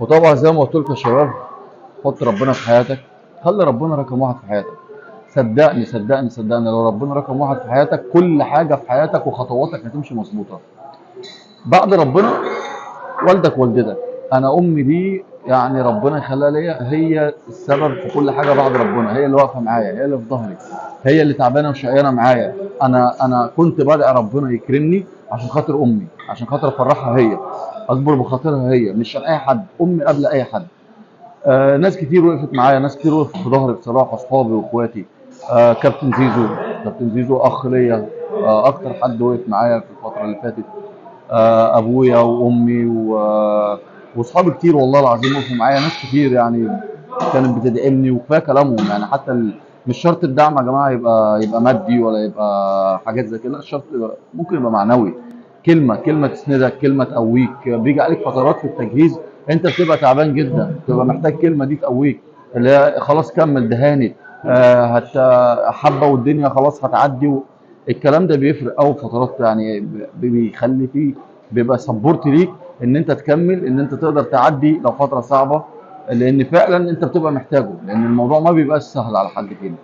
وطبعا زي ما قلت لكم يا شباب، حط ربنا في حياتك، خلي ربنا رقم واحد في حياتك. صدقني صدقني صدقني، لو ربنا رقم واحد في حياتك كل حاجه في حياتك وخطواتك هتمشي مظبوطه. بعد ربنا والدك والدتك. انا امي دي يعني ربنا يخليها ليا، هي السبب في كل حاجه بعد ربنا، هي اللي واقفه معايا، هي اللي في ظهري، هي اللي تعبانه وشقيانه معايا. انا كنت بدعي ربنا يكرمني عشان خاطر امي، عشان خاطر افرحها هي، اكبر بخاطرها هي، مش عشان اي حد، امي قبل اي حد. ناس كتير وقفت معايا، ناس كتير وقفت في ظهري بصراحه، اصحابي واخواتي. كابتن زيزو، كابتن زيزو اخ ليا، اكتر حد وقف معايا في الفتره اللي فاتت. ابويا وامي واصحابي كتير والله العظيم وقفوا معايا، ناس كتير يعني كانت بتدعمني وكفايه كلامهم يعني. حتى مش شرط الدعم يا جماعه يبقى مادي ولا يبقى حاجات زي كده، لا، شرط ممكن يبقى معنوي. كلمه تسندك، كلمه تقويك. بيجي عليك فترات في التجهيز انت بتبقى تعبان جدا، بتبقى محتاج كلمه دي تقويك، اللي هي خلاص كمل دهاني، هت حبه والدنيا خلاص هتعدي. الكلام ده بيفرق قوي في فترات يعني، بيخلي فيه، بيبقى سبورت ليك ان انت تكمل، ان انت تقدر تعدي لو فتره صعبه، لان فعلا انت بتبقى محتاجه، لان الموضوع ما بيبقاش سهل على حد فينا.